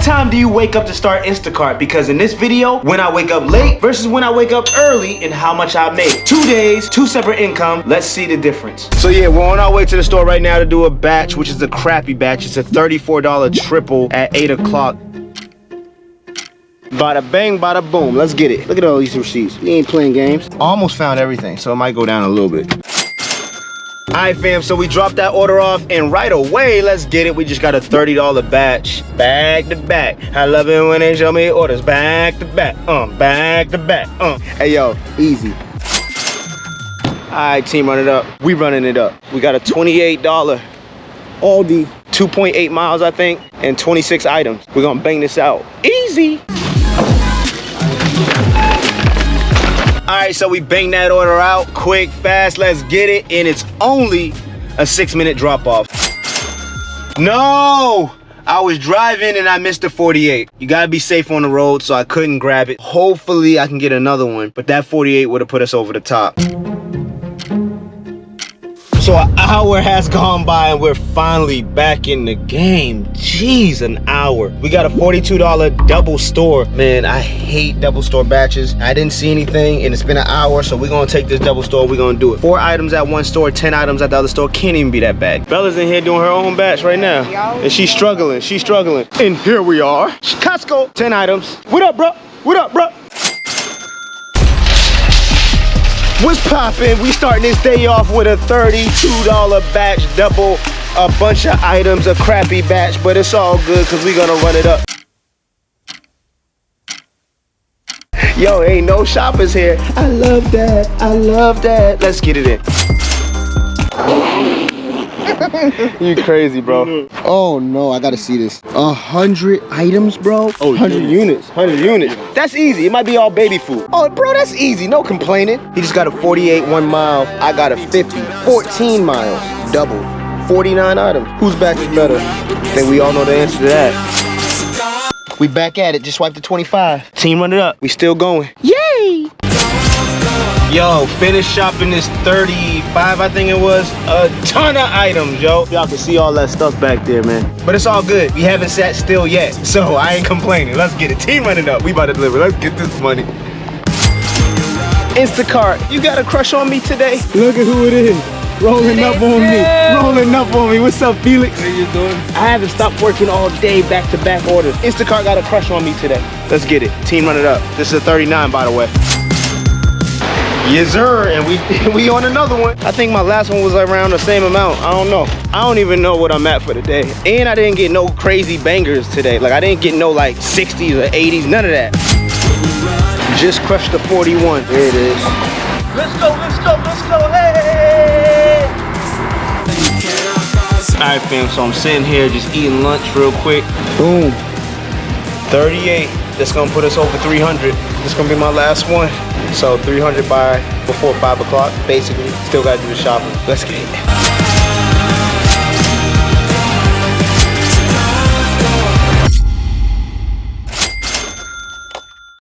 time do you wake up to start Instacart? Because in this video, when I wake up late versus when I wake up early and how much I make. 2 days, 2 separate income. Let's see the difference. So yeah, we're on our way to the store right now to do a batch, which is a crappy batch. It's a $34 triple at 8 o'clock. Bada bang, bada boom. Let's get it. Look at all these receipts. We ain't playing games. Almost found everything, so it might go down a little bit. All right, fam, so we dropped that order off, and right away, let's get it. We just got a $30 batch, back to back. I love it when they show me orders, back to back, back to back, Hey, yo, easy. All right, team, run it up. We running it up. We got a $28 Aldi, 2.8 miles, I think, and 26 items. We're gonna bang this out. Easy. All right, so we banged that order out quick, fast, let's get it. And it's only a 6-minute drop off. No, I was driving and I missed the 48. You gotta be safe on the road, so I couldn't grab it. Hopefully I can get another one, but that 48 would have put us over the top. So an hour has gone by and we're finally back in the game. Jeez, an hour. We got a $42 double store. Man, I hate double store batches. I didn't see anything and it's been an hour, so we're gonna take this double store, we're gonna do it. 4 items at one store, 10 items at the other store. Can't even be that bad. Bella's in here doing her own batch right now. And she's struggling, And here we are. Costco, 10 items. What up, bro? What up, bro? What's poppin'? We starting this day off with a $32 batch double, a bunch of items, a crappy batch, but it's all good because we gonna run it up. Yo, ain't no shoppers here. I love that, I love that. Let's get it in. You crazy, bro. Oh no, I gotta see this. 100 items, bro. Oh, 100 units. 100 units. That's easy. It might be all baby food. Oh, bro, that's easy. No complaining. He just got a 48 1 mile. I got a 50. 14 miles. Double. 49 items. Whose batch is better? I think we all know the answer to that. We back at it. Just swipe the 25. Team, run it up. We still going. Yay! Yo, finished shopping this 35, I think it was. A ton of items, yo. Y'all can see all that stuff back there, man. But it's all good. We haven't sat still yet, so I ain't complaining. Let's get it. Team running up. We about to deliver. Let's get this money. Instacart, you got a crush on me today? Look at who it is. Rolling up on me. Rolling up on me. What's up, Felix? How you doing? I haven't stopped working all day, back-to-back orders. Instacart got a crush on me today. Let's get it. Team, run it up. This is a 39, by the way. Yes, sir, and we on another one. I think my last one was around the same amount. I don't know. I don't even know what I'm at for the day. And I didn't get no crazy bangers today. Like, I didn't get no, like, 60s or 80s, none of that. Just crushed the 41. There it is. Let's go, let's go, let's go, hey! All right, fam, so I'm sitting here just eating lunch real quick. Boom. 38. That's gonna put us over 300. This is gonna be my last one. So 300 by before 5 o'clock, basically. Still gotta do the shopping. Let's get it.